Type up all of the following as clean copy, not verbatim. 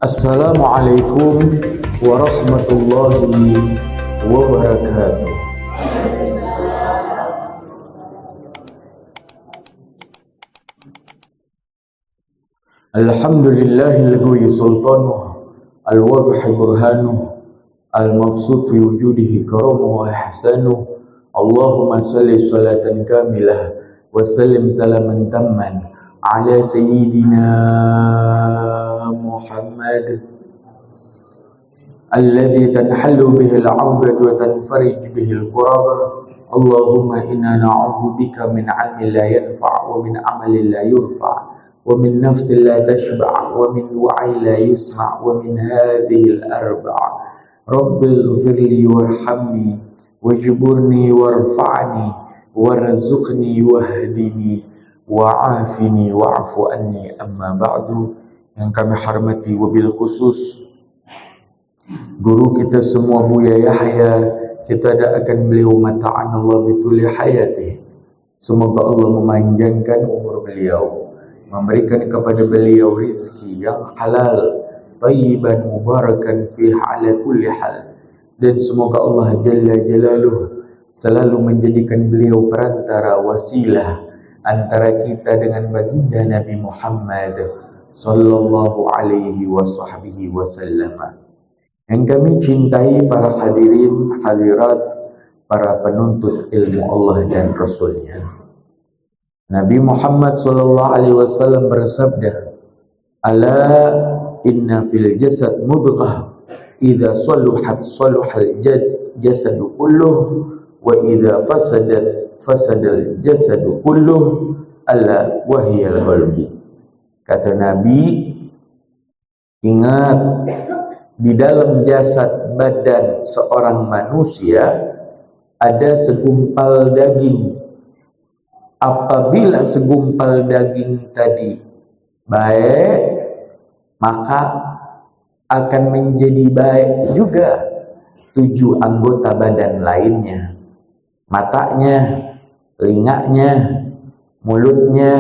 Assalamualaikum warahmatullahi wabarakatuh. Alhamdulillahilladzi sultanuhu al-wadhi burhanuhu al-mabsut fi wujudihi karamuhu wa ihsanuhu. Allahumma salli salatan kamilah wa sallim salaman tamman ala sayyidina Muhammad alladzi tanhallu bihi al-'uqad wa tanfarij bihi al-kurabah. Allahumma inna na'udzubika min 'ilmin la yanfa' wa min 'amalin la yurfa' wa min nafsin la tashba' wa min wa'in la yusma' wa min hadhihi al-arba'. Rabbi ighfirli warhamni wajburni warfa'ni warzuqni wahdini wa'afini wa'fu anni. Amma ba'du. Yang kami hormati wabil khusus guru kita semua, Buya Yahya, kita doakan beliau mata'anallah bituli hayatih. Semoga Allah memanjangkan umur beliau, memberikan kepada beliau rizki yang halal, thayyiban mubarakan fih ala kulli hal. Dan semoga Allah Jalla Jalaluh selalu menjadikan beliau perantara wasilah antara kita dengan baginda Nabi Muhammad sallallahu alaihi wasallam. Yang kami cintai para hadirin hadirat, para penuntut ilmu Allah dan Rasulnya. Nabi Muhammad sallallahu alaihi wasallam bersabda, "Ala inna fil jasad mudghah, idza saluhat saluhal jasadu kulluh, wa idza fasadat fasadal jasadu kulluh, ala wahiyal qalbi." Kata Nabi, ingat, di dalam jasad badan seorang manusia ada segumpal daging. Apabila segumpal daging tadi baik, maka akan menjadi baik juga 7 anggota badan lainnya. Matanya, telinganya, mulutnya,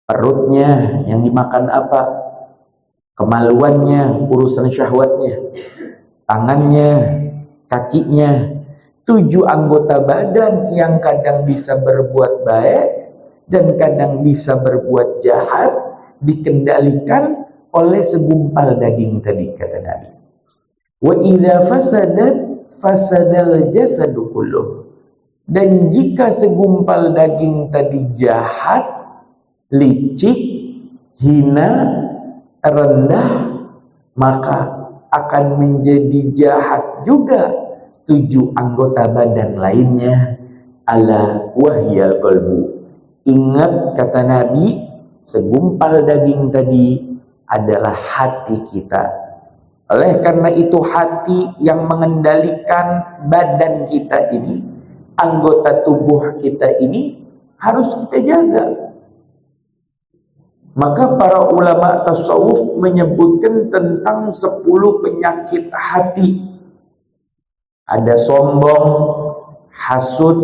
perutnya yang dimakan apa, kemaluannya, urusan syahwatnya, tangannya, kakinya. 7 anggota badan yang kadang bisa berbuat baik dan kadang bisa berbuat jahat, dikendalikan oleh segumpal daging tadi, kata Nabi. Wa idza fasadat fasadal jasadu kulluh. Dan jika segumpal daging tadi jahat, licik, hina, rendah, maka akan menjadi jahat juga 7 anggota badan lainnya. Ala wahyal qalbu. Ingat, kata Nabi, segumpal daging tadi adalah hati kita. Oleh karena itu hati yang mengendalikan badan kita ini, anggota tubuh kita ini harus kita jaga. Maka para ulama tasawuf menyebutkan tentang 10 penyakit hati. Ada sombong, hasud,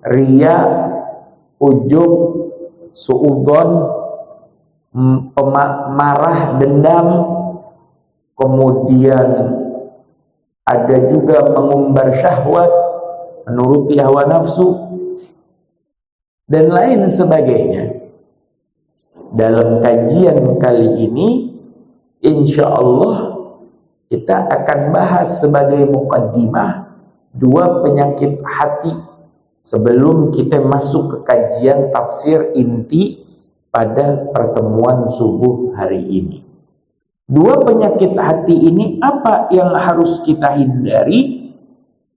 riya, ujub, suudzon, marah, dendam. Kemudian ada juga mengumbar syahwat, menuruti hawa nafsu, dan lain sebagainya. Dalam kajian kali ini, insya Allah kita akan bahas sebagai mukaddimah 2 penyakit hati sebelum kita masuk ke kajian tafsir inti pada pertemuan subuh hari ini. 2 penyakit hati ini apa yang harus kita hindari?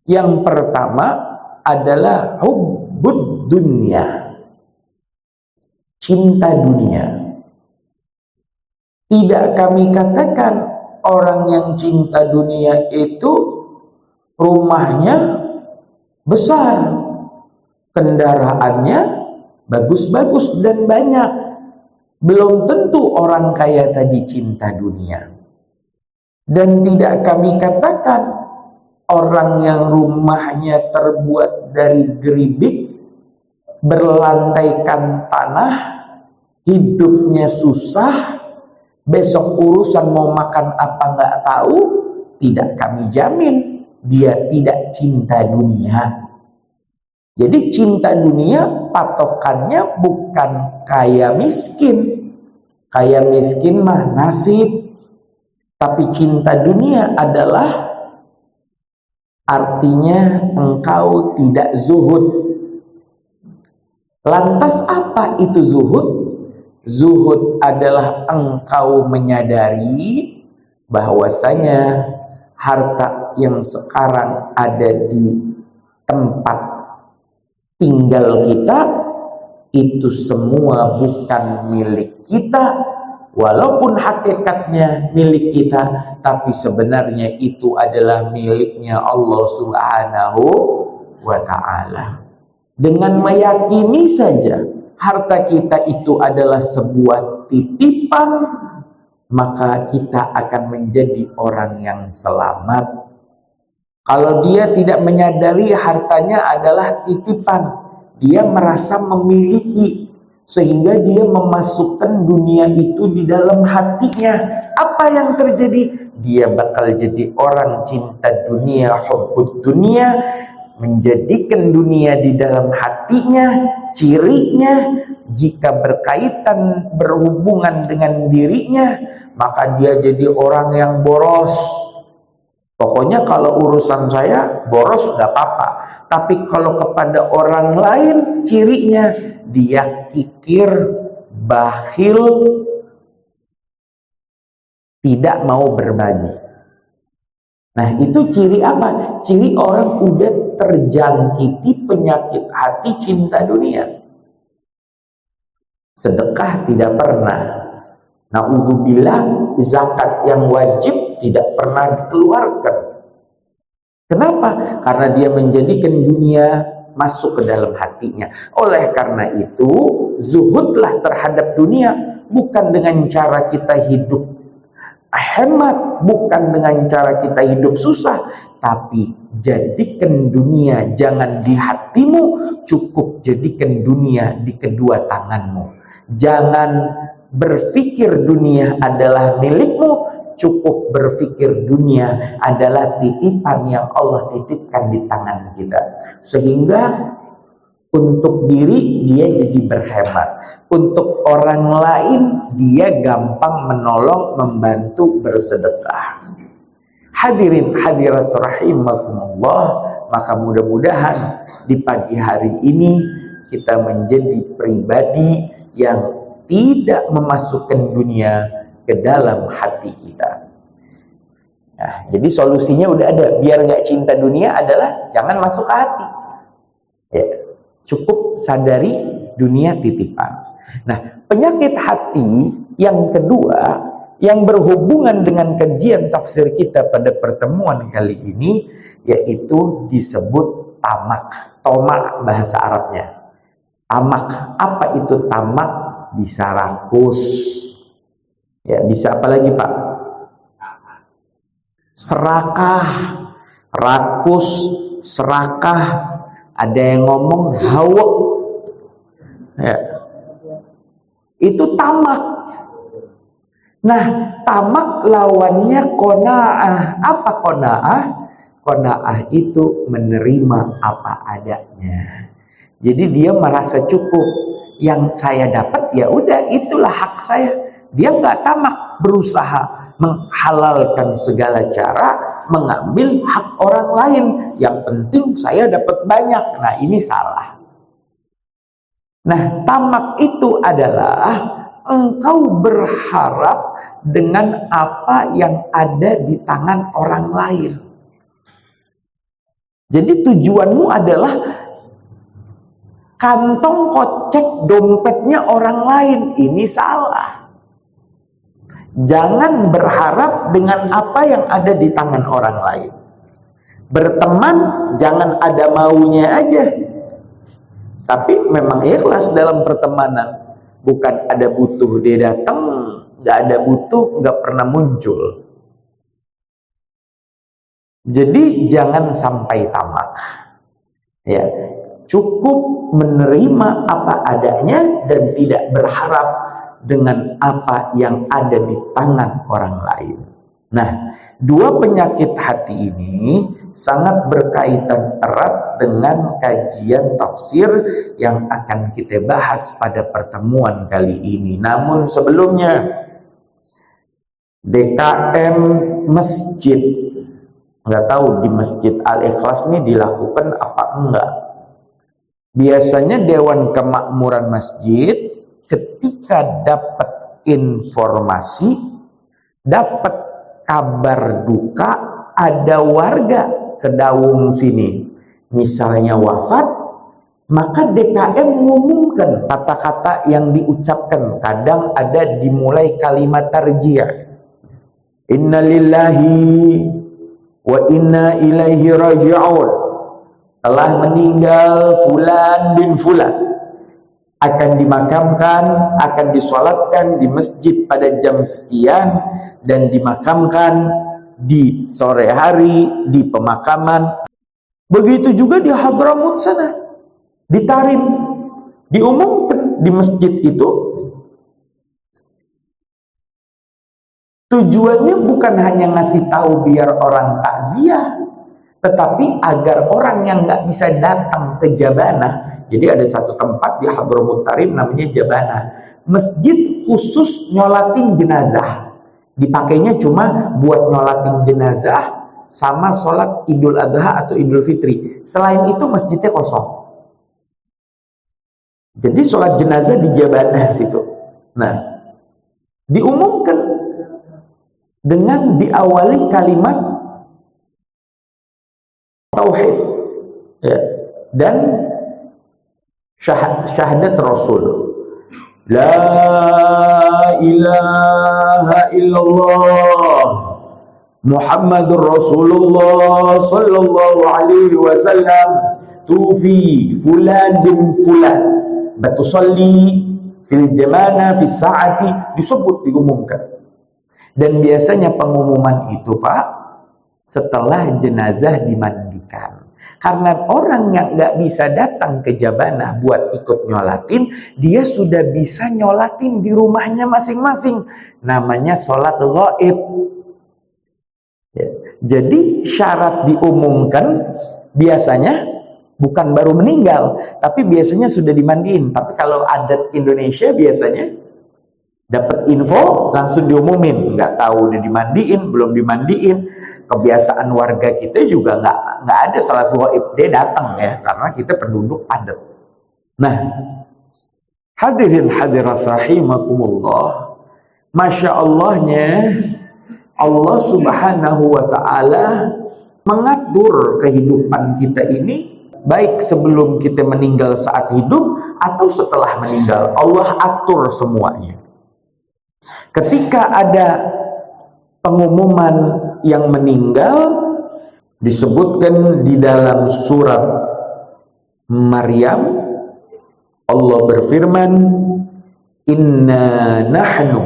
Yang pertama adalah hubbud dunya, cinta dunia. Tidak kami katakan orang yang cinta dunia itu rumahnya besar, kendaraannya bagus-bagus dan banyak. Belum tentu orang kaya tadi cinta dunia. Dan tidak kami katakan orang yang rumahnya terbuat dari geribik, berlantaikan tanah, hidupnya susah, Besok urusan mau makan apa nggak tahu, tidak kami jamin dia tidak cinta dunia. Jadi cinta dunia patokannya bukan kaya miskin. Kaya miskin mah nasib. Tapi cinta dunia adalah artinya engkau tidak zuhud. Lantas apa itu zuhud? Zuhud adalah engkau menyadari bahwasanya harta yang sekarang ada di tempat tinggal kita itu semua bukan milik kita, walaupun hakikatnya milik kita, tapi sebenarnya itu adalah miliknya Allah Subhanahu wa ta'ala. Dengan meyakini saja harta kita itu adalah sebuah titipan, maka kita akan menjadi orang yang selamat. Kalau dia tidak menyadari hartanya adalah titipan, dia merasa memiliki, sehingga dia memasukkan dunia itu di dalam hatinya. Apa yang terjadi? Dia bakal jadi orang cinta dunia, hubbud dunia, menjadikan dunia di dalam hatinya. Cirinya, jika berkaitan berhubungan dengan dirinya, maka dia jadi orang yang boros. Pokoknya kalau urusan saya boros gak apa-apa. Tapi kalau kepada orang lain, cirinya dia kikir, bakhil, tidak mau berbagi. Nah, itu ciri apa? Ciri orang udah terjangkiti penyakit hati cinta dunia. Sedekah tidak pernah. Na'udzubillah, zakat yang wajib tidak pernah dikeluarkan. Kenapa? Karena dia menjadikan dunia masuk ke dalam hatinya. Oleh karena itu, zuhudlah terhadap dunia, bukan dengan cara kita hidup hemat, bukan dengan cara kita hidup susah, tapi jadikan dunia jangan di hatimu, cukup jadikan dunia di kedua tanganmu. Jangan berpikir dunia adalah milikmu, cukup berpikir dunia adalah titipan yang Allah titipkan di tangan kita. Sehingga untuk diri dia jadi berhemat, untuk orang lain dia gampang menolong, membantu, bersedekah. Hadirin hadirat rahimakumullah, maka mudah-mudahan di pagi hari ini kita menjadi pribadi yang tidak memasukkan dunia ke dalam hati kita. Nah, jadi solusinya udah ada. Biar nggak cinta dunia adalah jangan masuk ke hati. Ya, cukup sadari dunia titipan. Nah, penyakit hati yang kedua yang berhubungan dengan kajian tafsir kita pada pertemuan kali ini, yaitu disebut tamak. Tomak bahasa Arabnya. Tamak. Apa itu tamak? Bisa rakus. Ya, bisa apa lagi, Pak? Serakah, rakus, serakah. Ada yang ngomong hawak. Ya. Itu tamak. Nah, tamak lawannya qanaah. Apa qanaah? Qanaah itu menerima apa adanya. Jadi dia merasa cukup. Yang saya dapat ya udah, itulah hak saya. Dia nggak tamak, berusaha menghalalkan segala cara, mengambil hak orang lain. Yang penting saya dapat banyak. Nah, ini salah. Nah, tamak itu adalah engkau berharap dengan apa yang ada di tangan orang lain. Jadi tujuanmu adalah kantong kocek dompetnya orang lain. Ini salah. Jangan berharap dengan apa yang ada di tangan orang lain. Berteman jangan ada maunya aja, tapi memang ikhlas dalam pertemanan. Bukan ada butuh dia datang, nggak ada butuh nggak pernah muncul. Jadi jangan sampai tamak. Ya, cukup menerima apa adanya dan tidak berharap dengan apa yang ada di tangan orang lain. Nah, dua penyakit hati ini sangat berkaitan erat dengan kajian tafsir yang akan kita bahas pada pertemuan kali ini. Namun sebelumnya, DKM masjid, nggak tahu di Masjid Al-Ikhlas ini dilakukan apa enggak. Biasanya Dewan Kemakmuran Masjid ketika dapat informasi, dapat kabar duka, ada warga Kedaung sini misalnya wafat, maka DKM mengumumkan kata-kata yang diucapkan. Kadang ada dimulai kalimat tarjih, inna lillahi wa inna ilaihi raji'un, telah meninggal fulan bin fulan, akan dimakamkan, akan disolatkan di masjid pada jam sekian, dan dimakamkan di sore hari di pemakaman. Begitu juga di Hadramut sana, di Tarim, diumumkan di masjid itu. Tujuannya bukan hanya ngasih tahu biar orang takziah, tetapi agar orang yang nggak bisa datang ke Jabanah. Jadi ada satu tempat di Hadramut Tarim namanya Jabanah, masjid khusus nyolatin jenazah. Dipakainya cuma buat nyolatin jenazah sama sholat Idul Adha atau Idul Fitri. Selain itu masjidnya kosong. Jadi sholat jenazah di Jabanah situ. Nah, diumumkan dengan diawali kalimat tauhid, ya, dan syahadat Rasul, la ilaha illallah Muhammadur Rasulullah sallallahu alaihi wasallam, tufi fulan bin fulan batusalli fil jamana fi saati, disebut, diumumkan. Dan biasanya pengumuman itu, Pak, setelah jenazah dimandikan. Karena orang yang nggak bisa datang ke Jabanah buat ikut nyolatin, dia sudah bisa nyolatin di rumahnya masing-masing. Namanya sholat ghaib. Ya. Jadi syarat diumumkan biasanya bukan baru meninggal, tapi biasanya sudah dimandiin. Tapi kalau adat Indonesia biasanya dapat info langsung diumumin, nggak tahu udah dimandiin belum dimandiin. Kebiasaan warga kita juga nggak ada salat ghaib, dia datang ya, karena kita penduduk padat. Nah, hadirin hadirat rahimakumullah, masya Allahnya Allah subhanahu wa ta'ala mengatur kehidupan kita ini, baik sebelum kita meninggal saat hidup atau setelah meninggal. Allah atur semuanya. Ketika ada pengumuman yang meninggal, disebutkan di dalam surat Maryam, Allah berfirman, inna nahnu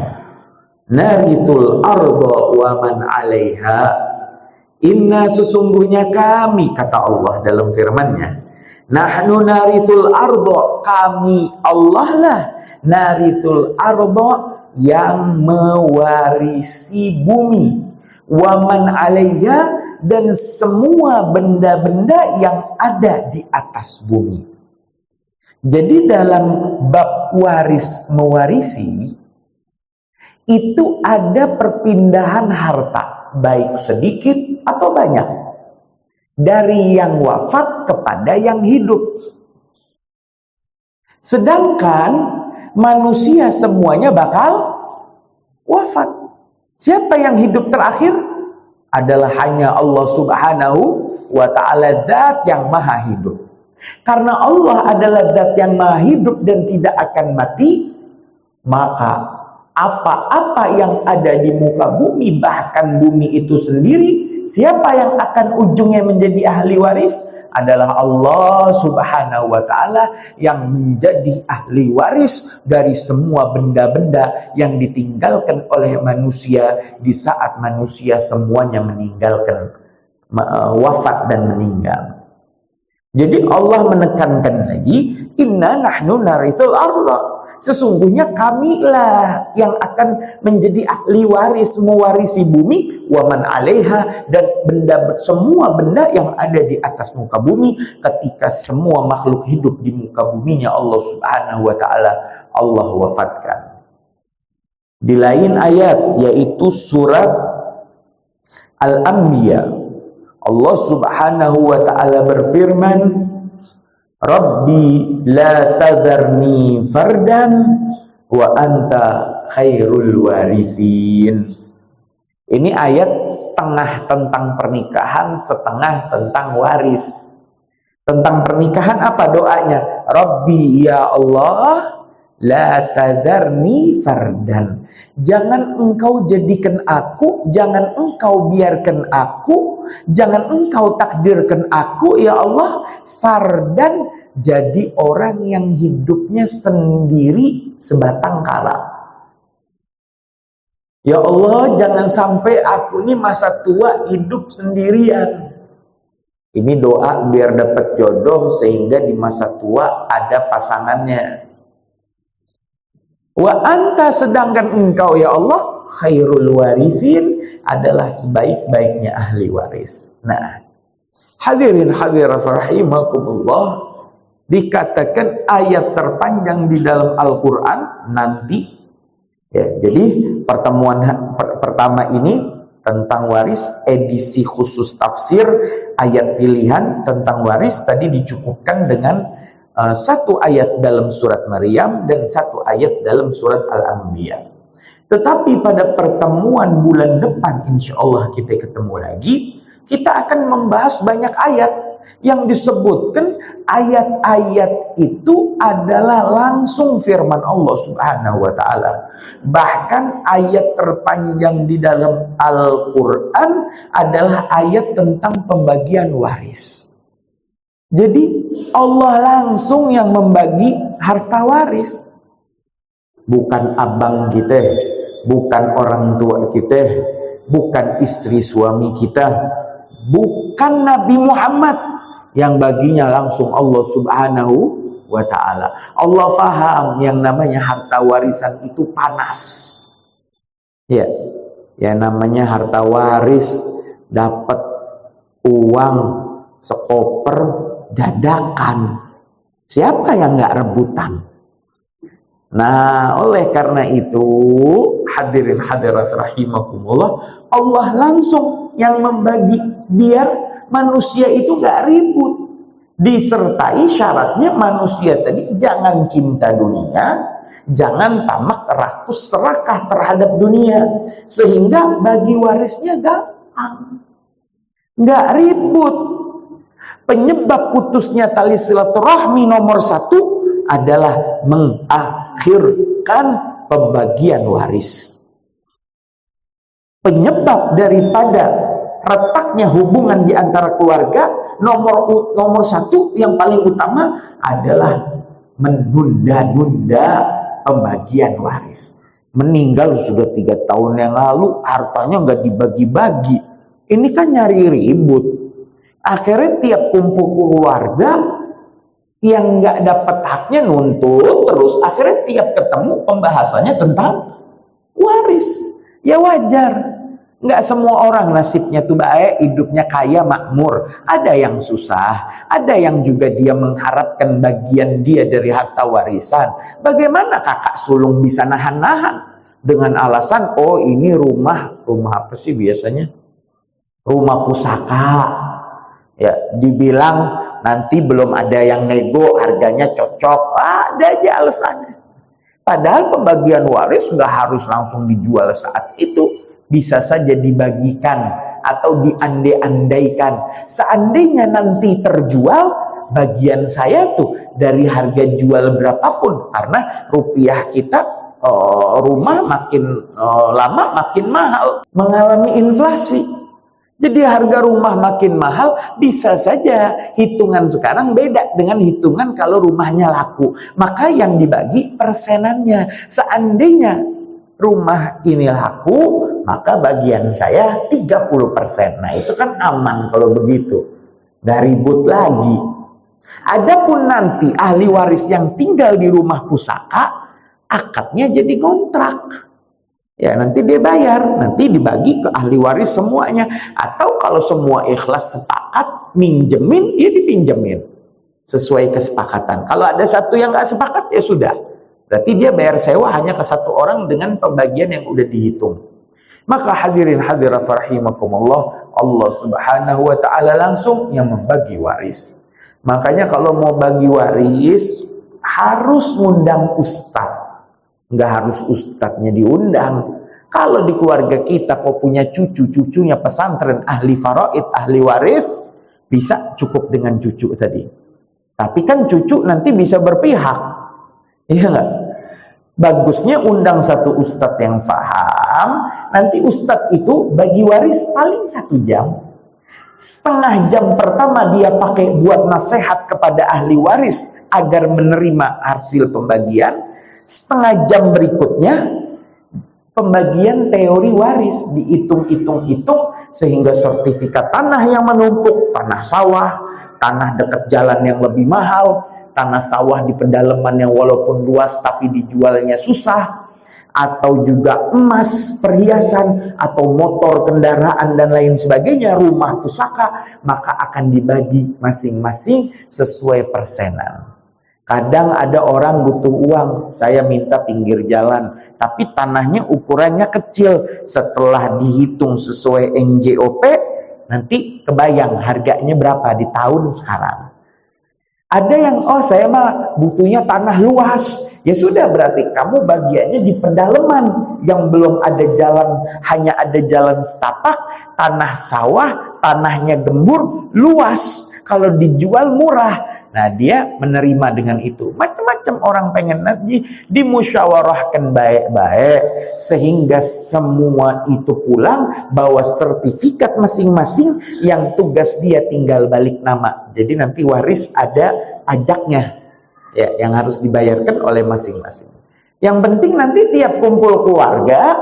narithul arda wa man 'alaiha. Inna, sesungguhnya kami, kata Allah dalam firman-Nya, nahnu narithul arda, kami Allah lah, narithul arda, yang mewarisi bumi, waman 'alaiha, dan semua benda-benda yang ada di atas bumi. Jadi dalam bab waris mewarisi itu ada perpindahan harta, baik sedikit atau banyak, dari yang wafat kepada yang hidup. Sedangkan manusia semuanya bakal wafat. Siapa yang hidup terakhir? Adalah hanya Allah subhanahu wa ta'ala, zat yang maha hidup. Karena Allah adalah zat yang maha hidup dan tidak akan mati, maka apa-apa yang ada di muka bumi, bahkan bumi itu sendiri, siapa yang akan ujungnya menjadi ahli waris? Adalah Allah subhanahu wa ta'ala yang menjadi ahli waris dari semua benda-benda yang ditinggalkan oleh manusia di saat manusia semuanya meninggalkan, wafat dan meninggal. Jadi Allah menekankan lagi, inna nahnu narithul arda, sesungguhnya kamilah yang akan menjadi ahli waris, mewarisi bumi, waman 'alaiha, dan semua benda yang ada di atas muka bumi ketika semua makhluk hidup di muka buminya Allah Subhanahu wa taala Allah wafatkan. Di lain ayat yaitu surat Al-Anbiya, Allah Subhanahu wa taala berfirman, Rabbi la tadharni fardan wa anta khairul warithin. Ini ayat setengah tentang pernikahan, setengah tentang waris. Tentang pernikahan apa doanya? Rabbi ya Allah, la tadharni fardan. Jangan engkau jadikan aku, jangan engkau biarkan aku, jangan engkau takdirkan aku ya Allah fardan, jadi orang yang hidupnya sendiri sebatang kara. Ya Allah, jangan sampai aku ini masa tua hidup sendirian. Ini doa biar dapat jodoh sehingga di masa tua ada pasangannya. Wa anta, sedangkan engkau ya Allah khairul warithin, adalah sebaik-baiknya ahli waris. Nah, hadirin hadirat rahimakumullah, dikatakan ayat terpanjang di dalam Al-Quran nanti ya. Jadi pertemuan pertama ini tentang waris, edisi khusus tafsir ayat pilihan tentang waris tadi dicukupkan dengan satu ayat dalam surat Maryam dan satu ayat dalam surat Al-Anbiya. Tetapi pada pertemuan bulan depan insya Allah kita ketemu lagi, kita akan membahas banyak ayat yang disebutkan. Ayat-ayat itu adalah langsung firman Allah Subhanahu wa taala. Bahkan ayat terpanjang di dalam Al-Quran adalah ayat tentang pembagian waris. Jadi Allah langsung yang membagi harta waris. Bukan abang kita, bukan orang tua kita, bukan istri suami kita, bukan Nabi Muhammad, yang baginya langsung Allah Subhanahu wa ta'ala. Allah faham yang namanya harta warisan itu panas. Ya, yang namanya harta waris dapat uang sekoper dadakan. Siapa yang nggak rebutan? Nah, oleh karena itu hadirin hadirat rahimakumullah, Allah langsung yang membagi biar manusia itu nggak ribut. Disertai syaratnya manusia tadi jangan cinta dunia, jangan tamak rakus serakah terhadap dunia, sehingga bagi warisnya gampang, nggak ribut. Penyebab putusnya tali silaturahmi nomor satu adalah mengakhirkan pembagian waris. Penyebab daripada retaknya hubungan di antara keluarga nomor satu yang paling utama adalah menunda-nunda pembagian waris. Meninggal sudah 3 tahun yang lalu, hartanya nggak dibagi-bagi. Ini kan nyari ribut. Akhirnya tiap kumpul keluarga yang nggak dapat haknya nuntut terus. Akhirnya tiap ketemu pembahasannya tentang waris. Ya wajar. Nggak semua orang nasibnya tuh baik, hidupnya kaya makmur. Ada yang susah, ada yang juga dia mengharapkan bagian dia dari harta warisan. Bagaimana kakak sulung bisa nahan-nahan dengan alasan, oh ini rumah apa sih biasanya? Rumah pusaka. Ya, dibilang nanti belum ada yang nego, harganya cocok. Ada aja alasannya. Padahal pembagian waris nggak harus langsung dijual saat itu. Bisa saja dibagikan atau diandai-andaikan. Seandainya nanti terjual, bagian saya tuh dari harga jual berapapun. Karena rupiah kita, rumah makin lama makin mahal, mengalami inflasi. Jadi harga rumah makin mahal, bisa saja hitungan sekarang beda dengan hitungan kalau rumahnya laku. Maka yang dibagi persenannya. Seandainya rumah ini laku, maka bagian saya 30%. Nah itu kan aman kalau begitu. Nggak ribut lagi. Adapun nanti ahli waris yang tinggal di rumah pusaka, akadnya jadi kontrak. Ya nanti dia bayar, nanti dibagi ke ahli waris semuanya. Atau kalau semua ikhlas sepakat minjemin, ya dipinjemin sesuai kesepakatan. Kalau ada satu yang nggak sepakat, ya sudah. Berarti dia bayar sewa hanya ke satu orang dengan pembagian yang udah dihitung. Maka hadirin hadirat rahimakumullah, Allah subhanahu wa ta'ala langsung yang membagi waris. Makanya kalau mau bagi waris harus ngundang ustadz. Nggak harus ustadznya diundang. Kalau di keluarga kita kau punya cucunya pesantren ahli faraid, ahli waris, bisa cukup dengan cucu tadi. Tapi kan cucu nanti bisa berpihak, iya nggak? Bagusnya undang satu ustadz yang faham. Nanti ustadz itu bagi waris paling 1 jam. Setengah jam pertama dia pakai buat nasihat kepada ahli waris agar menerima hasil pembagian. Setengah jam berikutnya pembagian teori waris, dihitung-hitung sehingga sertifikat tanah yang menumpuk, tanah sawah, tanah dekat jalan yang lebih mahal, tanah sawah di pedalaman yang walaupun luas tapi dijualnya susah, atau juga emas, perhiasan, atau motor, kendaraan dan lain sebagainya, rumah, pusaka, maka akan dibagi masing-masing sesuai persenan. Kadang ada orang butuh uang, saya minta pinggir jalan, tapi tanahnya ukurannya kecil. Setelah dihitung sesuai NJOP, nanti kebayang harganya berapa di tahun sekarang. Ada yang, oh saya mah butuhnya tanah luas. Ya sudah, berarti kamu bagiannya di pedalaman yang belum ada jalan, hanya ada jalan setapak, tanah sawah, tanahnya gembur, luas. Kalau dijual murah. Nah dia menerima dengan itu. Macam-macam orang pengen nanti dimusyawarahkan baik-baik sehingga semua itu pulang bawa sertifikat masing-masing yang tugas dia tinggal balik nama. Jadi nanti waris ada pajaknya ya yang harus dibayarkan oleh masing-masing. Yang penting nanti tiap kumpul keluarga,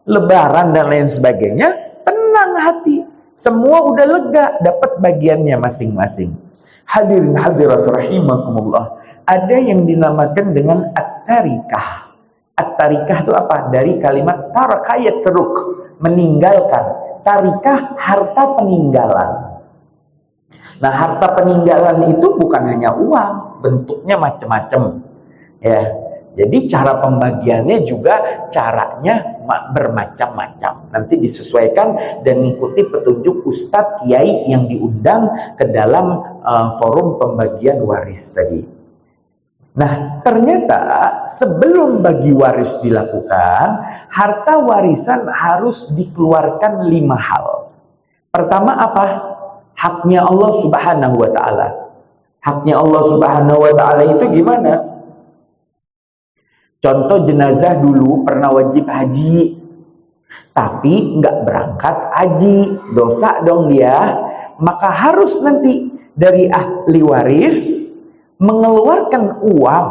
lebaran dan lain sebagainya, tenang hati. Semua udah lega dapat bagiannya masing-masing. Hadirin hadirat rahimakumullah, ada yang dinamakan dengan at-tarikah. At-tarikah itu apa? Dari kalimat taraka yatruk, meninggalkan. Tarikah harta peninggalan. Nah, harta peninggalan itu bukan hanya uang, bentuknya macam-macam. Ya. Jadi cara pembagiannya juga caranya bermacam-macam. Nanti disesuaikan dan mengikuti petunjuk ustadz kiai yang diundang ke dalam forum pembagian waris tadi. Nah, ternyata sebelum bagi waris dilakukan, harta warisan harus dikeluarkan 5 hal. Pertama apa? Haknya Allah subhanahu wa ta'ala. Haknya Allah subhanahu wa ta'ala itu gimana? Contoh jenazah dulu pernah wajib haji, tapi nggak berangkat haji, dosa dong dia. Maka harus nanti dari ahli waris mengeluarkan uang.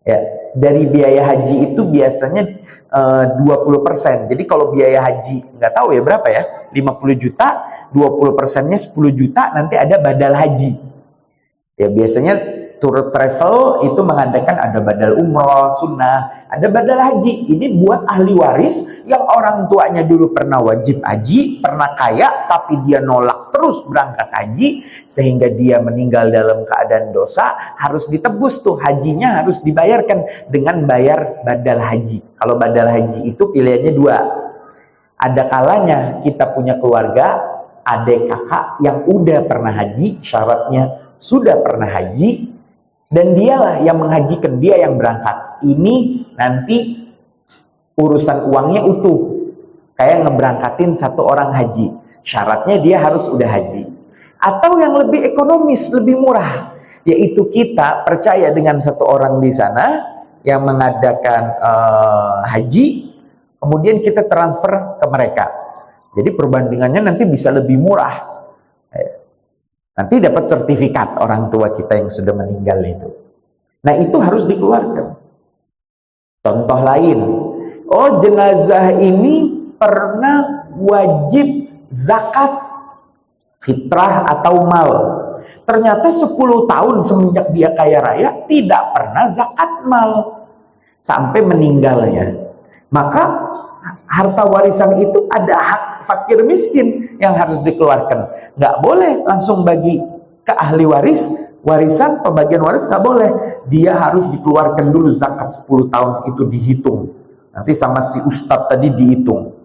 Ya, dari biaya haji itu biasanya 20%. Jadi kalau biaya haji nggak tahu ya berapa ya, 50 juta, 20%-nya 10 juta, nanti ada badal haji. Ya biasanya tour travel itu mengadakan ada badal umroh, sunnah, ada badal haji. Ini buat ahli waris yang orang tuanya dulu pernah wajib haji, pernah kaya, tapi dia nolak terus berangkat haji, sehingga dia meninggal dalam keadaan dosa, harus ditebus tuh, hajinya harus dibayarkan dengan bayar badal haji. Kalau badal haji itu pilihannya 2. Ada kalanya kita punya keluarga, adik kakak yang udah pernah haji, syaratnya sudah pernah haji, dan dialah yang menghajikan, dia yang berangkat. Ini nanti urusan uangnya utuh, kayak ngeberangkatin 1 orang haji. Syaratnya dia harus udah haji. Atau yang lebih ekonomis, lebih murah, yaitu kita percaya dengan 1 orang di sana yang mengadakan haji, kemudian kita transfer ke mereka. Jadi perbandingannya nanti bisa lebih murah. Nanti dapat sertifikat orang tua kita yang sudah meninggal itu. Nah itu harus dikeluarkan. Contoh lain, oh jenazah ini pernah wajib zakat fitrah atau mal. Ternyata 10 tahun semenjak dia kaya raya tidak pernah zakat mal. sampai meninggalnya. Maka harta warisan itu ada hak fakir miskin yang harus dikeluarkan. Nggak boleh langsung bagi ke ahli waris. Warisan, pembagian waris nggak boleh. Dia harus dikeluarkan dulu zakat 10 tahun itu dihitung. Nanti sama si ustadz tadi dihitung.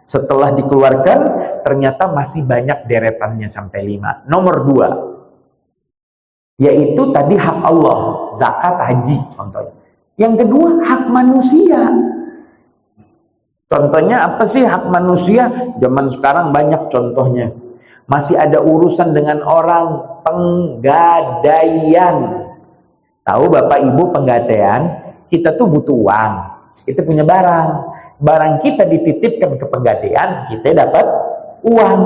Setelah dikeluarkan, ternyata masih banyak deretannya sampai 5. Nomor 2, yaitu tadi hak Allah, zakat, haji contohnya. Yang kedua, hak manusia. Contohnya apa sih hak manusia? Zaman sekarang banyak contohnya. Masih ada urusan dengan orang penggadaian. Tahu Bapak Ibu penggadaian? Kita tuh butuh uang. Kita punya barang. Barang kita dititipkan ke penggadaian, kita dapat uang.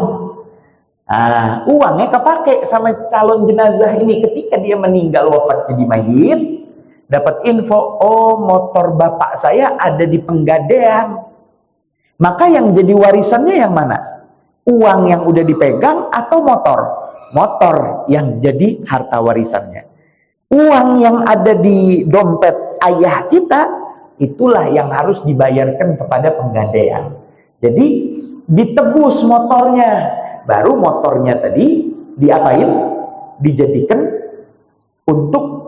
Nah, uangnya kepake sama calon jenazah ini ketika dia meninggal wafat jadi mayit. Dapat info, oh motor bapak saya ada di penggadaian. Maka yang jadi warisannya yang mana? Uang yang udah dipegang atau motor? Motor yang jadi harta warisannya. Uang yang ada di dompet ayah kita, itulah yang harus dibayarkan kepada penggadaian. Jadi ditebus motornya, baru motornya tadi diapain? Dijadikan untuk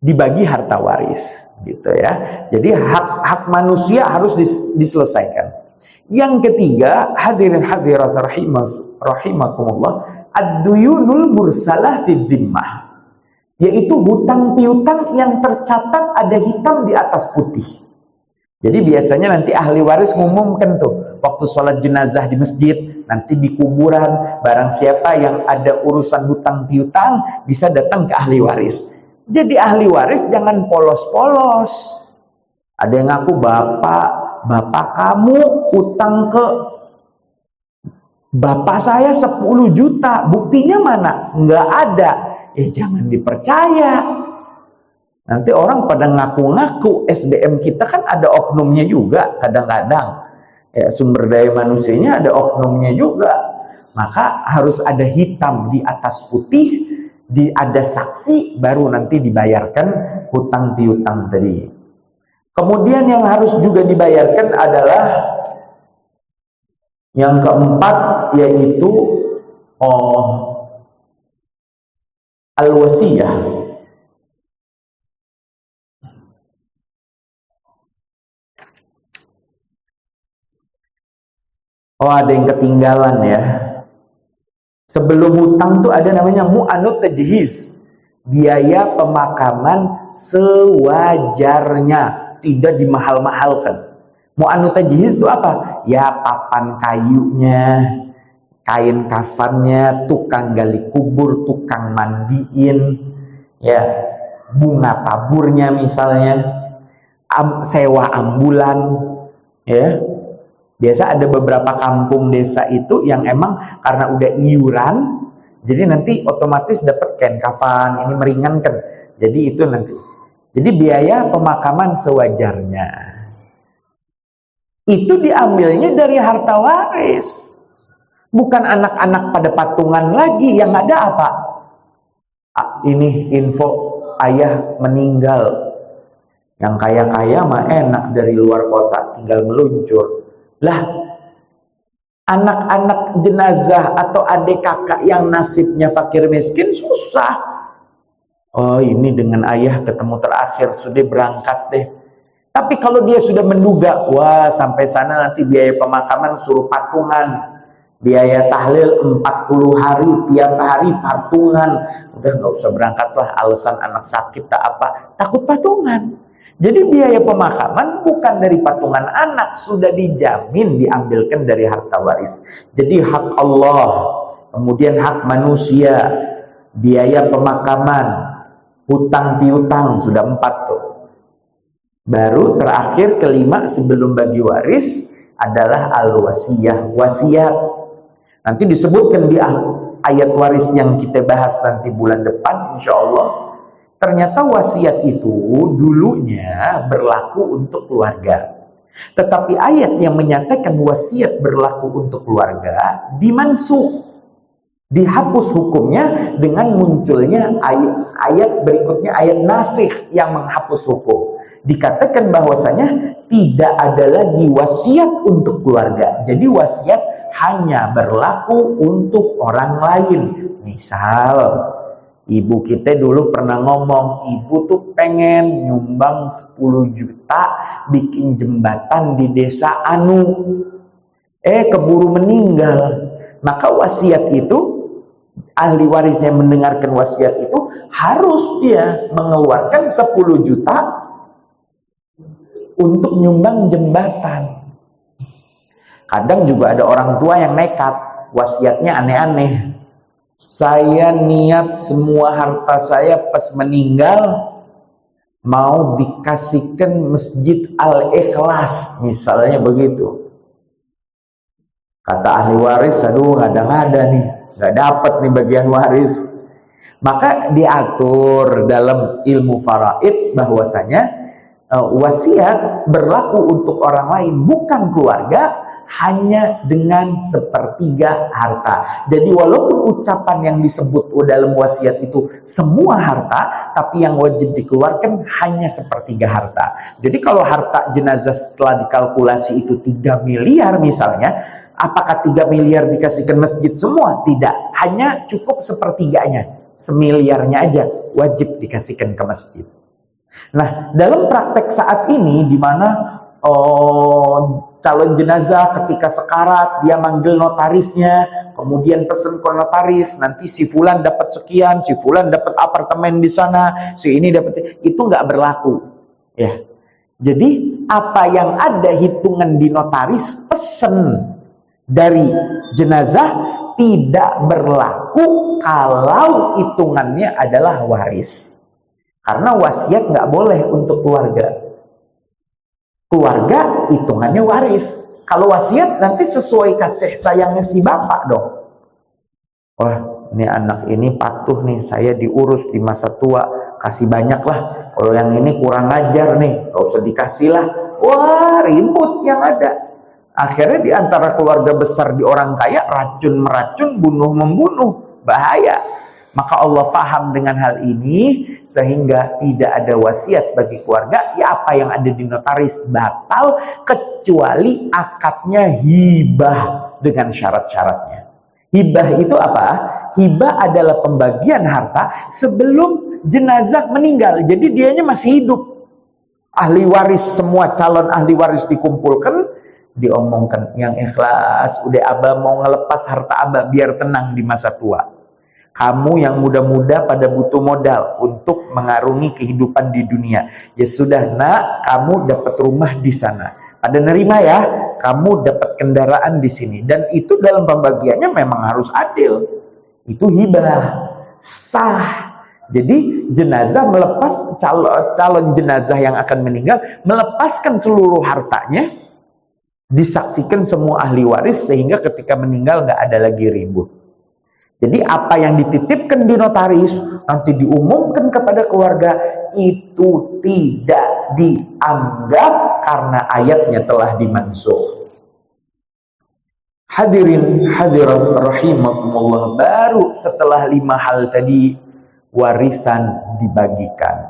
dibagi harta waris, gitu ya. Jadi hak manusia harus diselesaikan. Yang ketiga, hadirin hadirat rahimakumullah, ad-duyunul mursalah fid dhimmah, yaitu hutang piutang yang tercatat ada hitam di atas putih. Jadi biasanya nanti ahli waris ngumumkan tuh waktu sholat jenazah di masjid, nanti di kuburan, barang siapa yang ada urusan hutang piutang bisa datang ke ahli waris. Jadi ahli waris jangan polos-polos. Ada yang ngaku bapak kamu utang ke bapak saya 10 juta, buktinya mana? Nggak ada. Jangan dipercaya. Nanti orang pada ngaku-ngaku. SDM kita kan ada oknumnya juga kadang-kadang. Sumber daya manusianya ada oknumnya juga. Maka harus ada hitam di atas putih, ada saksi, baru nanti dibayarkan hutang piutang tadi. Kemudian yang harus juga dibayarkan adalah yang keempat, yaitu al-wasiyah. Ada yang ketinggalan ya. Sebelum hutang tuh ada namanya mu'anut tajhiz, biaya pemakaman sewajarnya, tidak dimahal-mahalkan. Mu'anut tajhiz itu apa? Ya papan kayunya, kain kafannya, tukang gali kubur, tukang mandiin, ya bunga taburnya misalnya, sewa ambulan, ya. Biasa ada beberapa kampung desa itu yang emang karena udah iuran, jadi nanti otomatis dapat kain kafan, ini meringankan. Jadi itu nanti. Jadi biaya pemakaman sewajarnya. Itu diambilnya dari harta waris. Bukan anak-anak pada patungan lagi, yang ada apa? Ini info ayah meninggal. Yang kaya-kaya mah enak dari luar kota tinggal meluncur. Lah, anak-anak jenazah atau adik kakak yang nasibnya fakir miskin susah. Ini dengan ayah ketemu terakhir, sudah berangkat deh. Tapi kalau dia sudah menduga, wah sampai sana nanti biaya pemakaman suruh patungan, biaya tahlil 40 hari, tiap hari patungan. Udah nggak usah berangkat lah, alasan anak sakit tak apa, takut patungan. Jadi biaya pemakaman bukan dari patungan anak, sudah dijamin diambilkan dari harta waris. Jadi hak Allah, kemudian hak manusia, biaya pemakaman, hutang piutang, sudah 4 tuh. Baru terakhir kelima sebelum bagi waris adalah al-wasiyah, wasiat. Nanti disebutkan di ayat waris yang kita bahas nanti bulan depan insya Allah. Ternyata wasiat itu dulunya berlaku untuk keluarga. Tetapi ayat yang menyatakan wasiat berlaku untuk keluarga dimansuh. Dihapus hukumnya dengan munculnya ayat berikutnya, ayat nasikh yang menghapus hukum. Dikatakan bahwasanya tidak ada lagi wasiat untuk keluarga. Jadi wasiat hanya berlaku untuk orang lain. Misal, ibu kita dulu pernah ngomong, ibu tuh pengen nyumbang 10 juta bikin jembatan di desa Anu. Keburu meninggal. Maka wasiat itu, ahli warisnya mendengarkan wasiat itu, harus dia mengeluarkan 10 juta untuk nyumbang jembatan. Kadang juga ada orang tua yang nekat, wasiatnya aneh-aneh. Saya niat semua harta saya pas meninggal mau dikasihkan Masjid Al-Ikhlas, misalnya begitu. Kata ahli waris, aduh ngada-ngada nih, nggak dapat nih bagian waris. Maka diatur dalam ilmu faraid bahwasanya wasiat berlaku untuk orang lain, bukan keluarga, hanya dengan 1/3 harta. Jadi walaupun ucapan yang disebut dalam wasiat itu semua harta, tapi yang wajib dikeluarkan hanya 1/3 harta. Jadi kalau harta jenazah setelah dikalkulasi itu 3 miliar misalnya, apakah 3 miliar dikasihkan masjid semua? Tidak, hanya cukup 1/3-nya, 1 miliarnya aja wajib dikasihkan ke masjid. Nah, dalam praktek saat ini di mana calon jenazah ketika sekarat dia manggil notarisnya, kemudian pesen ke notaris, nanti si fulan dapat sekian, si fulan dapat apartemen di sana, si ini dapat, itu nggak berlaku, ya. Jadi apa yang ada hitungan di notaris pesen dari jenazah tidak berlaku kalau hitungannya adalah waris, karena wasiat nggak boleh untuk keluarga. Keluarga hitungannya waris. Kalau wasiat nanti sesuai kasih sayangnya si bapak dong. Wah, ini anak ini patuh nih, saya diurus di masa tua, kasih banyak lah. Kalau yang ini kurang ajar nih, gak usah dikasih lah. Wah, ribut yang ada. Akhirnya di antara keluarga besar di orang kaya, racun-meracun, bunuh-membunuh. Bahaya. Maka Allah faham dengan hal ini sehingga tidak ada wasiat bagi keluarga. Ya, apa yang ada di notaris batal kecuali akadnya hibah dengan syarat-syaratnya. Hibah itu apa? Hibah adalah pembagian harta sebelum jenazah meninggal. Jadi dianya masih hidup. Ahli waris, semua calon ahli waris dikumpulkan, diomongkan yang ikhlas, udah abah mau ngelepas harta abah biar tenang di masa tua. Kamu yang muda-muda pada butuh modal untuk mengarungi kehidupan di dunia. Ya sudah nak, kamu dapat rumah di sana. Pada nerima ya, kamu dapat kendaraan di sini. Dan itu dalam pembagiannya memang harus adil. Itu hibah, sah. Jadi jenazah melepas, calon jenazah yang akan meninggal, melepaskan seluruh hartanya, disaksikan semua ahli waris, sehingga ketika meninggal nggak ada lagi ribut. Jadi apa yang dititipkan di notaris nanti diumumkan kepada keluarga itu tidak dianggap karena ayatnya telah dimansuh. Hadirin hadirat rahimakumullah, baru setelah 5 hal tadi warisan dibagikan.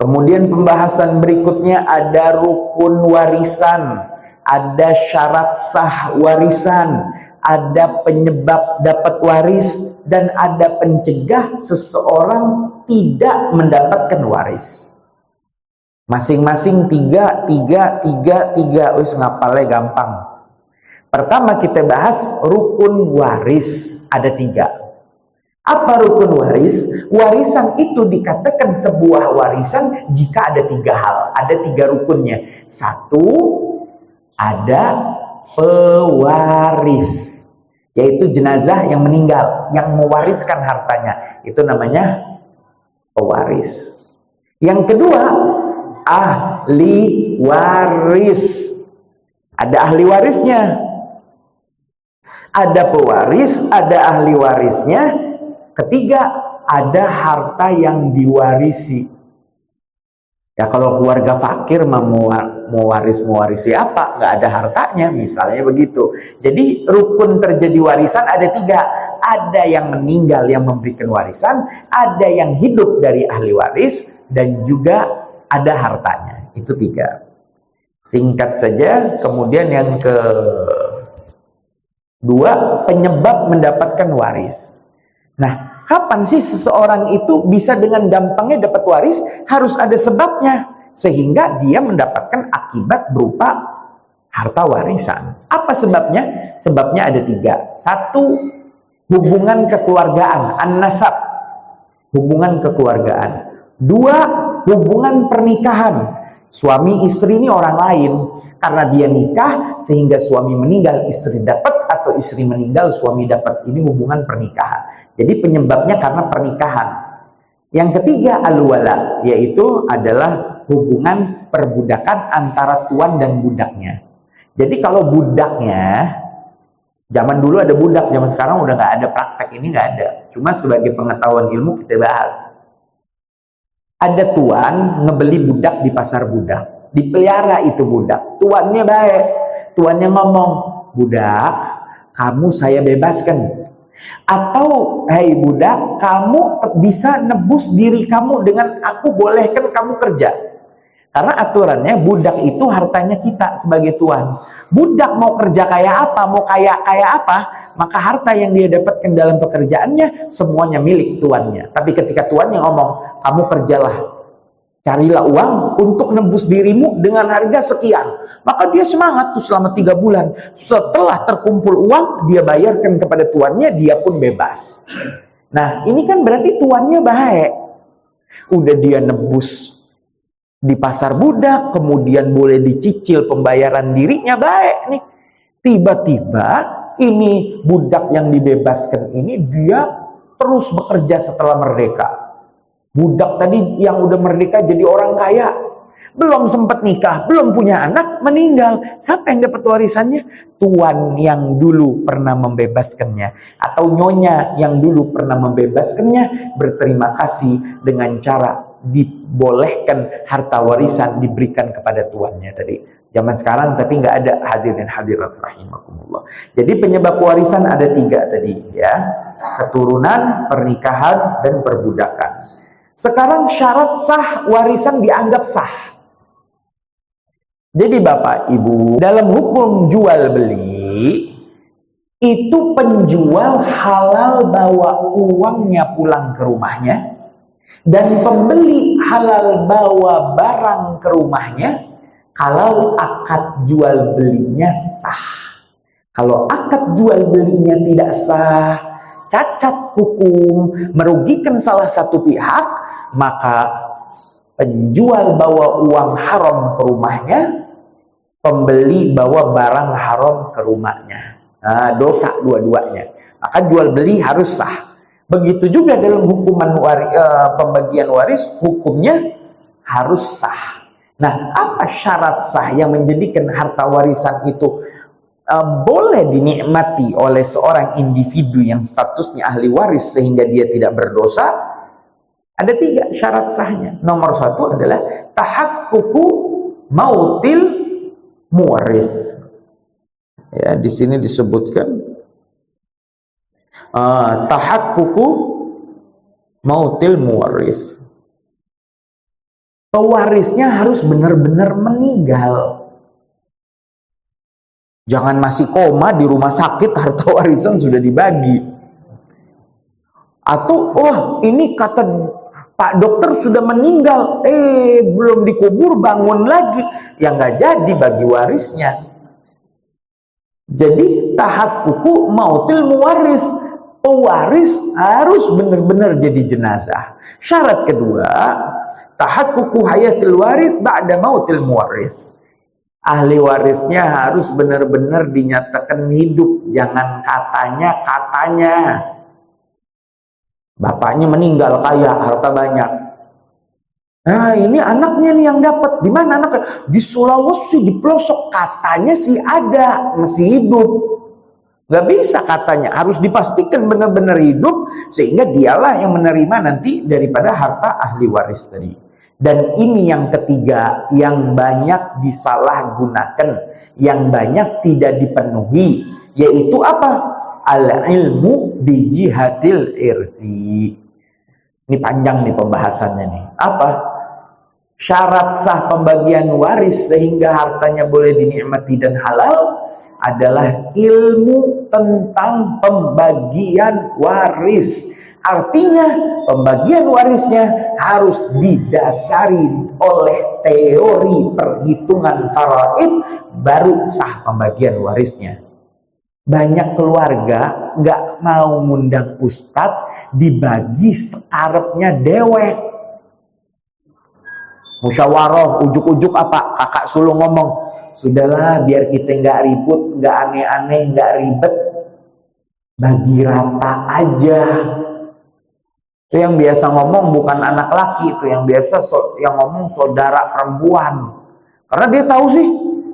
Kemudian pembahasan berikutnya ada rukun warisan, ada syarat sah warisan, ada penyebab dapat waris, dan ada pencegah seseorang tidak mendapatkan waris. Masing-masing 3. Wis ngapalnya gampang. Pertama kita bahas rukun waris, ada 3. Apa rukun waris? Warisan itu dikatakan sebuah warisan jika ada 3 hal, ada 3 rukunnya. 1, ada pewaris, yaitu jenazah yang meninggal, yang mewariskan hartanya, itu namanya pewaris. Yang kedua, ahli waris, ada ahli warisnya, ada pewaris, ada ahli warisnya. Ketiga, ada harta yang diwarisi. Ya kalau keluarga fakir mau waris siapa? Nggak ada hartanya, misalnya begitu. Jadi rukun terjadi warisan ada 3. Ada yang meninggal yang memberikan warisan, ada yang hidup dari ahli waris, dan juga ada hartanya. Itu 3. Singkat saja. Kemudian yang kedua, penyebab mendapatkan waris. Nah, kapan sih seseorang itu bisa dengan gampangnya dapat waris? Harus ada sebabnya, sehingga dia mendapatkan akibat berupa harta warisan. Apa sebabnya? Sebabnya ada 3. 1, hubungan kekeluargaan, an-nasab, hubungan kekeluargaan. 2, hubungan pernikahan, suami istri ini orang lain. Karena dia nikah sehingga suami meninggal istri dapat, atau istri meninggal suami dapat. Ini hubungan pernikahan. Jadi penyebabnya karena pernikahan. Yang ketiga, al-wala, yaitu adalah hubungan perbudakan antara tuan dan budaknya. Jadi kalau budaknya, zaman dulu ada budak, zaman sekarang udah nggak ada, praktek ini nggak ada. Cuma sebagai pengetahuan ilmu kita bahas. Ada tuan ngebeli budak di pasar budak, dipelihara itu budak, tuannya baik, tuannya ngomong, budak, kamu saya bebaskan, atau hei budak, kamu bisa nebus diri kamu dengan aku bolehkan kamu kerja. Karena aturannya budak itu hartanya kita sebagai tuan. Budak mau kerja kayak apa, mau kayak apa, maka harta yang dia dapatkan dalam pekerjaannya semuanya milik tuannya. Tapi ketika tuannya ngomong, kamu kerjalah, carilah uang untuk nebus dirimu dengan harga sekian, maka dia semangat tuh selama 3 bulan. Setelah terkumpul uang, dia bayarkan kepada tuannya, dia pun bebas. Nah, ini kan berarti tuannya baik. Udah dia nebus di pasar budak, kemudian boleh dicicil pembayaran dirinya, baik nih. Tiba-tiba ini budak yang dibebaskan ini dia terus bekerja setelah merdeka. Budak tadi yang udah merdeka jadi orang kaya, belum sempat nikah, belum punya anak, meninggal. Siapa yang dapat warisannya? Tuan yang dulu pernah membebaskannya, atau nyonya yang dulu pernah membebaskannya berterima kasih dengan cara dibolehkan harta warisan diberikan kepada tuannya tadi. Zaman sekarang tapi nggak ada, hadirin hadirat rahimakumullah. Jadi penyebab warisan ada 3 tadi ya, keturunan, pernikahan, dan perbudakan. Sekarang syarat sah warisan dianggap sah. Jadi Bapak Ibu, dalam hukum jual beli itu penjual halal bawa uangnya pulang ke rumahnya, dan pembeli halal bawa barang ke rumahnya kalau akad jual belinya sah. Kalau akad jual belinya tidak sah, cacat hukum, merugikan salah satu pihak, maka penjual bawa uang haram ke rumahnya, pembeli bawa barang haram ke rumahnya. Nah, dosa dua-duanya. Maka jual beli harus sah. Begitu juga dalam hukuman pembagian waris, hukumnya harus sah. Nah, apa syarat sah yang menjadikan harta warisan itu boleh dinikmati oleh seorang individu yang statusnya ahli waris sehingga dia tidak berdosa? Ada 3 syarat sahnya. Nomor 1 adalah tahaqququ mautil muwaris. Ya, di sini disebutkan tahaqququ mautil muwaris. Pewarisnya harus benar-benar meninggal. Jangan masih koma di rumah sakit harta warisan sudah dibagi. Atau ini kata Pak dokter sudah meninggal, belum dikubur bangun lagi, ya nggak jadi bagi warisnya. Jadi tahaqququ mautil muwaris, pewaris harus benar-benar jadi jenazah. Syarat kedua, tahaqququ hayatil waris ba'da mautil muwaris. Ahli warisnya harus benar-benar dinyatakan hidup, jangan katanya. Bapaknya meninggal kaya, harta banyak. Nah, ini anaknya nih yang dapat. Di mana anaknya? Di Sulawesi, di pelosok. Katanya sih ada, masih hidup. Gak bisa katanya, harus dipastikan benar-benar hidup sehingga dialah yang menerima nanti daripada harta ahli waris tadi. Dan ini yang ketiga yang banyak disalahgunakan, yang banyak tidak dipenuhi, yaitu apa? Al-ilmu bijihatil irsi. Ini panjang nih pembahasannya nih. Apa? Syarat sah pembagian waris sehingga hartanya boleh dinikmati dan halal adalah ilmu tentang pembagian waris. Artinya pembagian warisnya harus didasari oleh teori perhitungan faraid, baru sah pembagian warisnya. Banyak keluarga nggak mau ngundang ustadz, dibagi sekarepnya dewek. Musyawarah, ujuk-ujuk apa? Kakak sulung ngomong, sudahlah biar kita nggak ribut, nggak aneh-aneh, nggak ribet, bagi rata aja. Itu yang biasa ngomong bukan anak laki, itu yang biasa yang ngomong saudara perempuan. Karena dia tahu sih,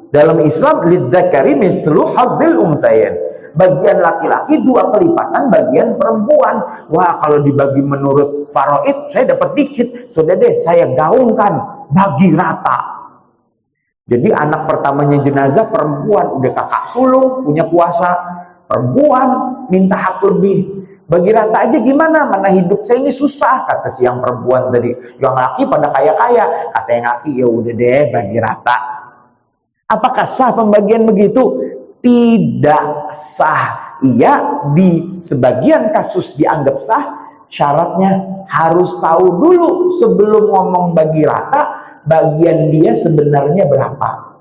dalam Islam lidzakari mithlu hadzil untsayain. Bagian laki-laki 2 kelipatan bagian perempuan. Wah, kalau dibagi menurut faraid saya dapat dikit. Sudah deh, saya gaungkan, bagi rata. Jadi anak pertamanya jenazah perempuan, udah kakak sulung, punya kuasa, perempuan minta hak lebih. Bagi rata aja gimana? Mana hidup saya ini susah, kata si yang perempuan tadi. Yang laki pada kaya-kaya, kata yang laki ya udah deh bagi rata. Apakah sah pembagian begitu? Tidak sah. Iya, di sebagian kasus dianggap sah. Syaratnya harus tahu dulu sebelum ngomong bagi rata, bagian dia sebenarnya berapa.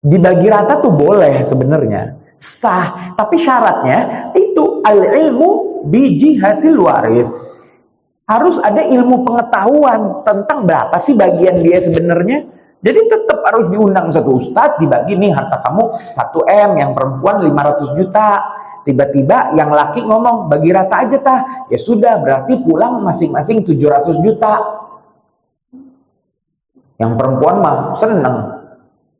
Dibagi rata tuh boleh sebenarnya, sah, tapi syaratnya itu al-ilmu bijihatil waris. Harus ada ilmu pengetahuan tentang berapa sih bagian dia sebenarnya. Jadi tetap harus diundang satu ustadz, dibagi nih harta kamu 1 M, yang perempuan 500 juta. Tiba-tiba yang laki ngomong bagi rata aja tah. Ya sudah, berarti pulang masing-masing 700 juta. Yang perempuan mah seneng,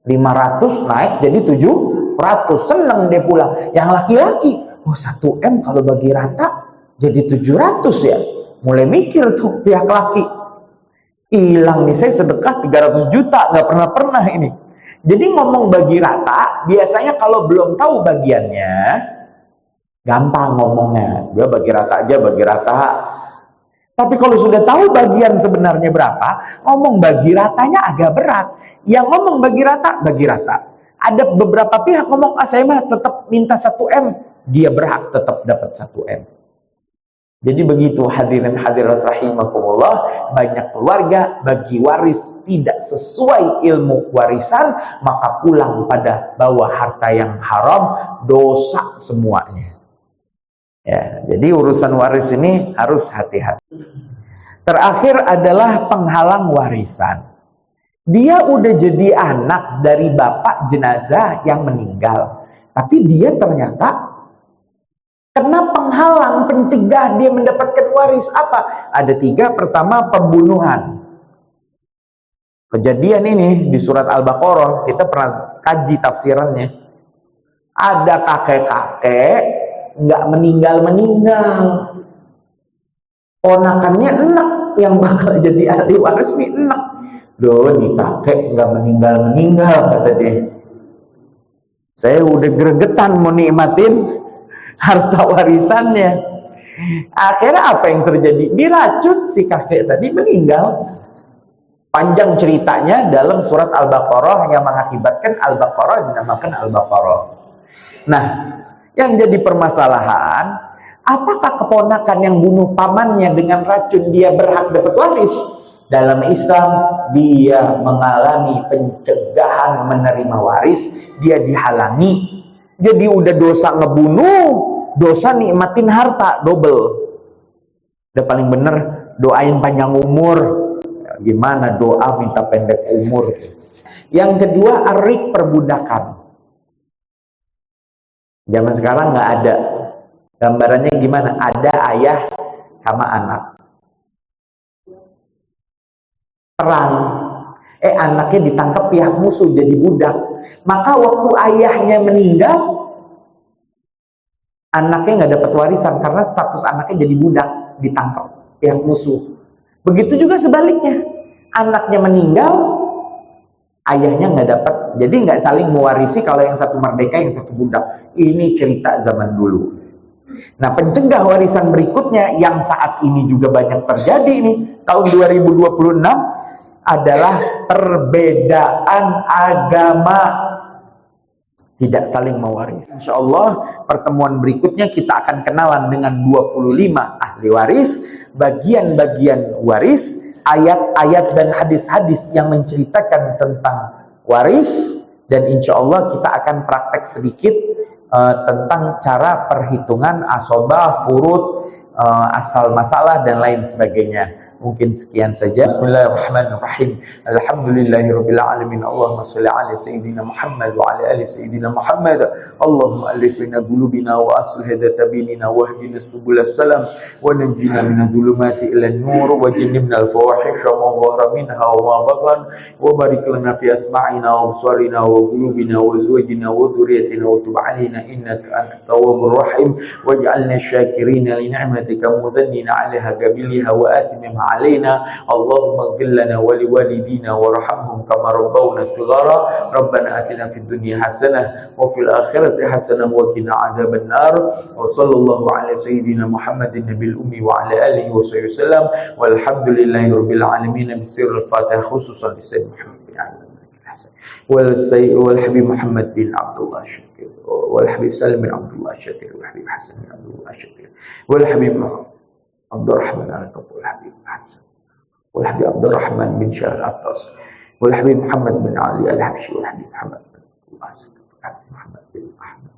500 naik jadi 700, seneng dia pulang. Yang laki-laki, oh 1 M kalau bagi rata jadi 700 ya. Mulai mikir tuh pihak laki. Hilang nih, saya sedekah 300 juta, nggak pernah ini. Jadi ngomong bagi rata, biasanya kalau belum tahu bagiannya, gampang ngomongnya. Dia bagi rata aja, bagi rata. Tapi kalau sudah tahu bagian sebenarnya berapa, ngomong bagi ratanya agak berat. Yang ngomong bagi rata. Ada beberapa pihak ngomong, saya mah tetap minta 1 M. Dia berhak tetap dapat 1 M. Jadi begitu hadirin hadirat rahimakumullah, banyak keluarga bagi waris tidak sesuai ilmu warisan, maka pulang pada bawa harta yang haram, dosa semuanya. Ya, jadi urusan waris ini harus hati-hati. Terakhir adalah penghalang warisan. Dia udah jadi anak dari bapak jenazah yang meninggal, tapi dia ternyata kena penghalang, pencegah dia mendapatkan waris. Apa? Ada 3. Pertama, pembunuhan. Kejadian ini di surat Al-Baqarah, kita pernah kaji tafsirannya. Ada kakek-kakek nggak meninggal, ponakannya enak yang bakal jadi ahli waris nih, enak. Duh, nih kakek nggak meninggal, kata dia. Saya udah gregetan mau nikmatin harta warisannya. Akhirnya apa yang terjadi? Diracun si kakek tadi, meninggal. Panjang ceritanya dalam surat Al-Baqarah yang mengakibatkan Al-Baqarah dinamakan Al-Baqarah. Nah, yang jadi permasalahan, apakah keponakan yang bunuh pamannya dengan racun dia berhak dapat waris? Dalam Islam, dia mengalami pencegahan menerima waris, dia dihalangi. Jadi udah dosa ngebunuh, dosa nikmatin harta, double. Udah paling bener doain panjang umur. Gimana doa minta pendek umur. Yang kedua, arik perbudakan. Zaman sekarang nggak ada. Gambarannya gimana? Ada ayah sama anak. Perang. Anaknya ditangkap pihak musuh jadi budak. Maka waktu ayahnya meninggal, anaknya nggak dapat warisan karena status anaknya jadi budak, ditangkap pihak musuh. Begitu juga sebaliknya, anaknya meninggal, ayahnya nggak dapat, jadi nggak saling mewarisi kalau yang satu merdeka, yang satu budak. Ini cerita zaman dulu. Nah, pencegah warisan berikutnya yang saat ini juga banyak terjadi nih, tahun 2026 adalah perbedaan agama. Tidak saling mewaris. Insya Allah pertemuan berikutnya kita akan kenalan dengan 25 ahli waris, bagian-bagian waris, ayat-ayat dan hadis-hadis yang menceritakan tentang waris, dan insya Allah kita akan praktek sedikit tentang cara perhitungan asobah, furud, asal masalah dan lain sebagainya. Mungkin sekian saja. Bismillahirrahmanirrahim. Alhamdulillahirabbil alamin. Allahumma shalli ala sayyidina Muhammad wa ala ali sayyidina Muhammad. Allahumma alif baina qulubina wa aslih dhata bainina wahdina subul salam wa najjina minadh dhulumati ila nur wa jannibna al fawahisha ma dhahara minha wa ma batan wa barik lana fi asma'ina wa absarina wa qulubina wa zawjina wa dhurriyyatina wa tub alaina innaka antat tawwabur rahim waj'alna syakirina li ni'matika mudhannina 'alaiha qabiliha wa atimma علينا اللهم اغفر لنا ولوالدينا وارحمهم كما ربونا صغارا ربنا آتنا في الدنيا حسنة وفي الآخرة حسنة وقنا عذاب النار وصلى الله على سيدنا محمد النبي الأمي وعلى آله وصحبه وسلم والحمد لله رب العالمين بسر الفاتحة خصوصا لسيدنا محمد بن عبد الله الحسن والحبيب محمد بن عبد الله الشاكر والحبيب سالم بن عبد الله الشاكر والحبيب حسن بن عبد الله الشاكر والحبيب عبد الرحمن الكف والحبيب حسن والحبيب عبد الرحمن بن شهر العطاس والحبيب محمد بن علي الحبشي والحبيب محمد بن القاسم والحبيب محمد بن محمد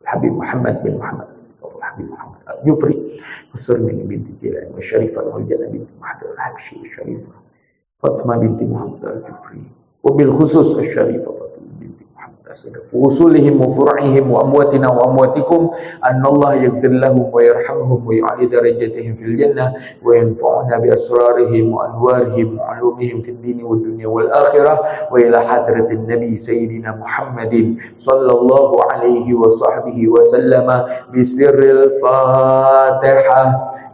والحبيب محمد بن محمد والحبيب محمد الجفري والسرمي بنت جيلان والشريفة والجنة بنت محمد الحبشي والشريفة فاطمة بنت محمد الجفري وبالخصوص الشريفة فاطمة بنت محمد وصولهم وفرعهم وأمواتنا وأمواتكم أن الله يغفر لهم ويرحمهم ويعلي درجتهم في الجنة وينفعنا بأسرارهم وأنوارهم وعلومهم في الدين والدنيا والآخرة وإلى حضرة النبي سيدنا محمد صلى الله عليه وصحبه وسلم بسر الفاتحة.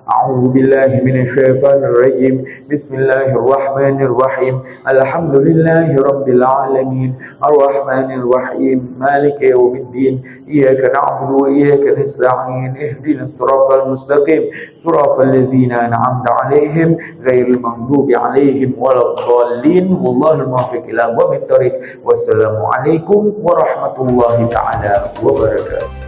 أعوذ بالله من الشيطان الرجيم بسم الله الرحمن الرحيم الحمد لله رب العالمين الرحمن الرحيم مالك يوم الدين إياك نعبد وإياك نستعين اهدنا الصراط المستقيم صراط الذين أنعمت عليهم غير المغضوب عليهم ولا الضالين والله الموفق إلى أقوم الطريق والسلام عليكم ورحمة الله تعالى وبركاته.